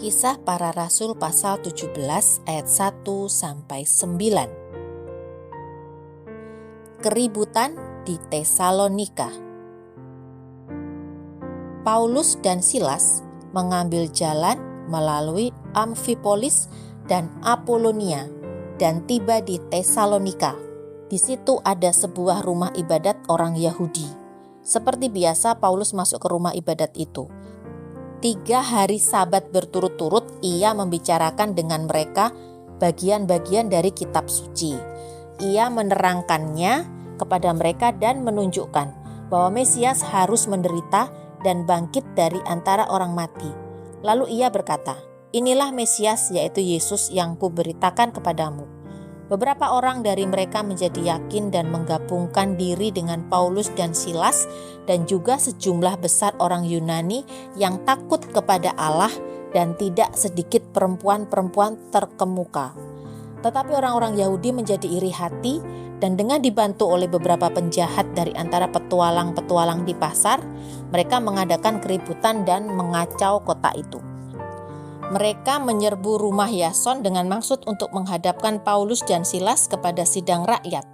Kisah Para Rasul pasal 17 ayat 1-9. Keributan di Tesalonika. Paulus dan Silas mengambil jalan melalui Amfipolis dan Apolonia dan tiba di Tesalonika. Di situ ada sebuah rumah ibadat orang Yahudi. Seperti biasa, Paulus masuk ke rumah ibadat itu. 3 hari Sabat berturut-turut ia membicarakan dengan mereka bagian-bagian dari kitab suci. Ia menerangkannya kepada mereka dan menunjukkan bahwa Mesias harus menderita dan bangkit dari antara orang mati. Lalu ia berkata, "Inilah Mesias, yaitu Yesus yang kuberitakan kepadamu." Beberapa orang dari mereka menjadi yakin dan menggabungkan diri dengan Paulus dan Silas dan juga sejumlah besar orang Yunani yang takut kepada Allah dan tidak sedikit perempuan-perempuan terkemuka. Tetapi orang-orang Yahudi menjadi iri hati dan dengan dibantu oleh beberapa penjahat dari antara petualang-petualang di pasar, mereka mengadakan keributan dan mengacau kota itu. Mereka menyerbu rumah Yason dengan maksud untuk menghadapkan Paulus dan Silas kepada sidang rakyat.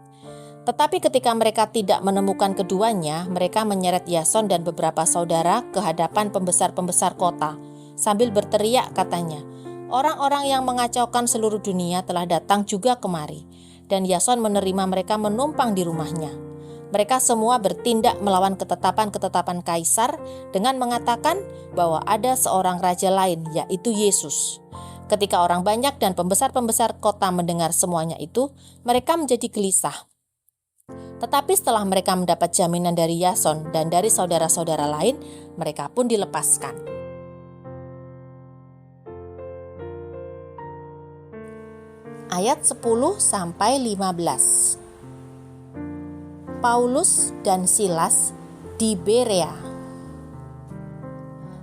Tetapi ketika mereka tidak menemukan keduanya, mereka menyeret Yason dan beberapa saudara ke hadapan pembesar-pembesar kota, sambil berteriak katanya, "Orang-orang yang mengacaukan seluruh dunia telah datang juga kemari." Dan Yason menerima mereka menumpang di rumahnya. Mereka semua bertindak melawan ketetapan-ketetapan Kaisar dengan mengatakan bahwa ada seorang raja lain, yaitu Yesus. Ketika orang banyak dan pembesar-pembesar kota mendengar semuanya itu, mereka menjadi gelisah. Tetapi setelah mereka mendapat jaminan dari Yason dan dari saudara-saudara lain, mereka pun dilepaskan. Ayat 10-15. Paulus dan Silas di Berea.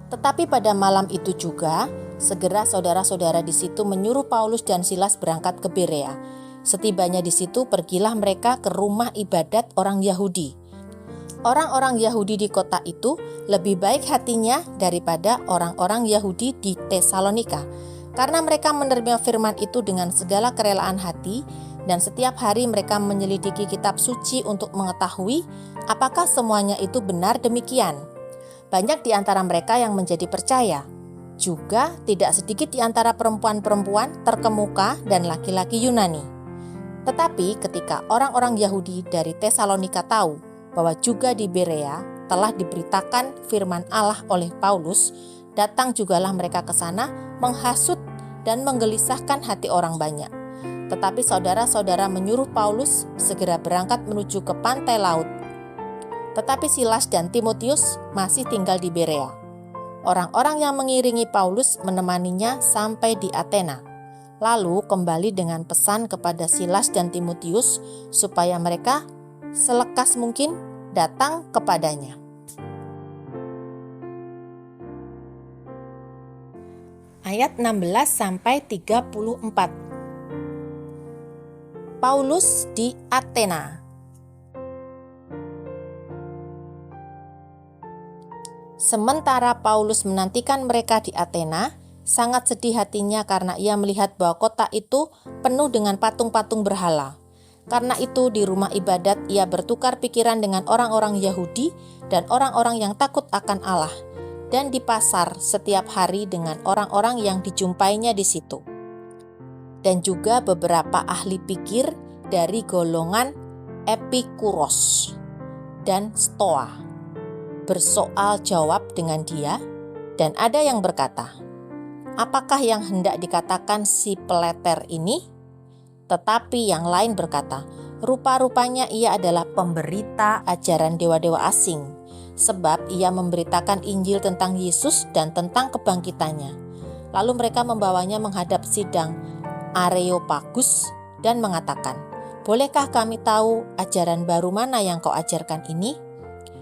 Tetapi pada malam itu juga, segera saudara-saudara di situ menyuruh Paulus dan Silas berangkat ke Berea. Setibanya di situ, pergilah mereka ke rumah ibadat orang Yahudi. Orang-orang Yahudi di kota itu lebih baik hatinya daripada orang-orang Yahudi di Tesalonika, karena mereka menerima firman itu dengan segala kerelaan hati, dan setiap hari mereka menyelidiki kitab suci untuk mengetahui apakah semuanya itu benar demikian. Banyak di antara mereka yang menjadi percaya. Juga tidak sedikit di antara perempuan-perempuan terkemuka dan laki-laki Yunani. Tetapi ketika orang-orang Yahudi dari Tesalonika tahu bahwa juga di Berea telah diberitakan firman Allah oleh Paulus, datang jugalah mereka ke sana menghasut dan menggelisahkan hati orang banyak. Tetapi saudara-saudara menyuruh Paulus segera berangkat menuju ke pantai laut. Tetapi Silas dan Timotius masih tinggal di Berea. Orang-orang yang mengiringi Paulus menemaninya sampai di Athena. Lalu kembali dengan pesan kepada Silas dan Timotius supaya mereka selekas mungkin datang kepadanya. Ayat 16-34. Paulus di Athena. Sementara Paulus menantikan mereka di Athena, sangat sedih hatinya karena ia melihat bahwa kota itu penuh dengan patung-patung berhala. Karena itu di rumah ibadat ia bertukar pikiran dengan orang-orang Yahudi dan orang-orang yang takut akan Allah, dan di pasar setiap hari dengan orang-orang yang dijumpainya di situ. Dan juga beberapa ahli pikir dari golongan Epikuros dan Stoa bersoal jawab dengan dia, dan ada yang berkata, "Apakah yang hendak dikatakan si peleter ini?" Tetapi yang lain berkata, "Rupa-rupanya ia adalah pemberita ajaran dewa-dewa asing, sebab ia memberitakan Injil tentang Yesus dan tentang kebangkitannya." Lalu mereka membawanya menghadap sidang Areopagus dan mengatakan, "Bolehkah kami tahu ajaran baru mana yang kau ajarkan ini?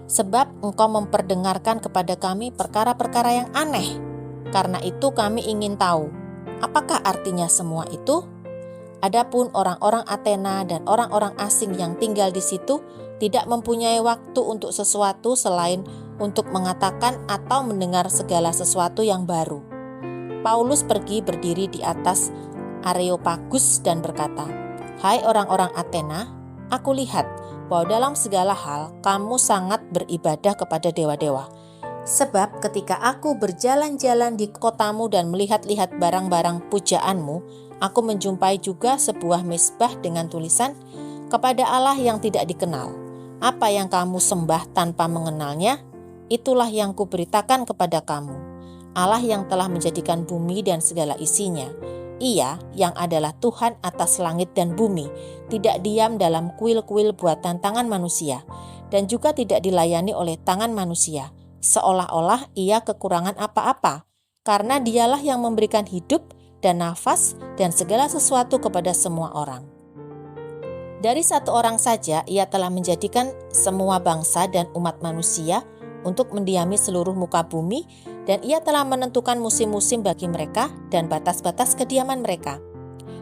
Sebab engkau memperdengarkan kepada kami perkara-perkara yang aneh. Karena itu kami ingin tahu, apakah artinya semua itu?" Adapun orang-orang Athena dan orang-orang asing yang tinggal di situ tidak mempunyai waktu untuk sesuatu selain untuk mengatakan atau mendengar segala sesuatu yang baru. Paulus pergi berdiri di atas Areopagus dan berkata, "Hai orang-orang Athena, aku lihat bahwa dalam segala hal kamu sangat beribadah kepada dewa-dewa. Sebab ketika aku berjalan-jalan di kotamu dan melihat-lihat barang-barang pujaanmu, aku menjumpai juga sebuah mezbah dengan tulisan, kepada Allah yang tidak dikenal. Apa yang kamu sembah tanpa mengenalnya, itulah yang kuberitakan kepada kamu. Allah yang telah menjadikan bumi dan segala isinya. Ia yang adalah Tuhan atas langit dan bumi, tidak diam dalam kuil-kuil buatan tangan manusia, dan juga tidak dilayani oleh tangan manusia, seolah-olah ia kekurangan apa-apa, karena dialah yang memberikan hidup dan nafas dan segala sesuatu kepada semua orang. Dari satu orang saja ia telah menjadikan semua bangsa dan umat manusia untuk mendiami seluruh muka bumi, dan ia telah menentukan musim-musim bagi mereka dan batas-batas kediaman mereka,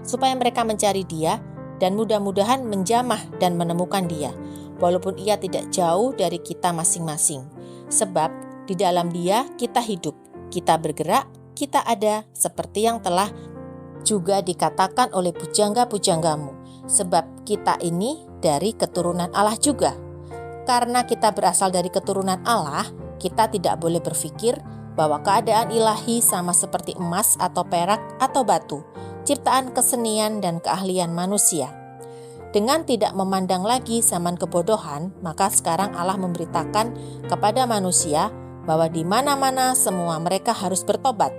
supaya mereka mencari Dia dan mudah-mudahan menjamah dan menemukan Dia, walaupun ia tidak jauh dari kita masing-masing. Sebab di dalam Dia kita hidup, kita bergerak, kita ada, seperti yang telah juga dikatakan oleh pujangga-pujanggamu. Sebab kita ini dari keturunan Allah juga. Karena kita berasal dari keturunan Allah, kita tidak boleh berpikir bahwa keadaan ilahi sama seperti emas atau perak atau batu, ciptaan kesenian dan keahlian manusia. Dengan tidak memandang lagi zaman kebodohan, maka sekarang Allah memberitakan kepada manusia bahwa di mana-mana semua mereka harus bertobat.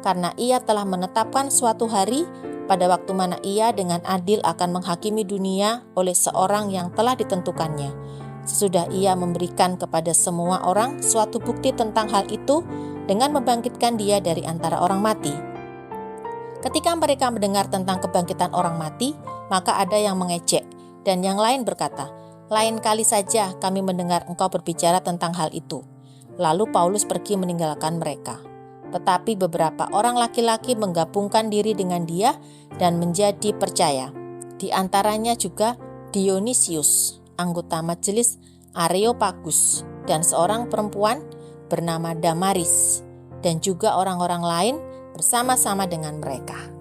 Karena Ia telah menetapkan suatu hari pada waktu mana Ia dengan adil akan menghakimi dunia oleh seorang yang telah ditentukannya. Sesudah Ia memberikan kepada semua orang suatu bukti tentang hal itu dengan membangkitkan Dia dari antara orang mati. Ketika mereka mendengar tentang kebangkitan orang mati, maka ada yang mengejek, dan yang lain berkata, "Lain kali saja kami mendengar engkau berbicara tentang hal itu." Lalu Paulus pergi meninggalkan mereka. Tetapi beberapa orang laki-laki menggabungkan diri dengan dia dan menjadi percaya. Di antaranya juga Dionysius, anggota majelis Areopagus, dan seorang perempuan bernama Damaris, dan juga orang-orang lain bersama-sama dengan mereka.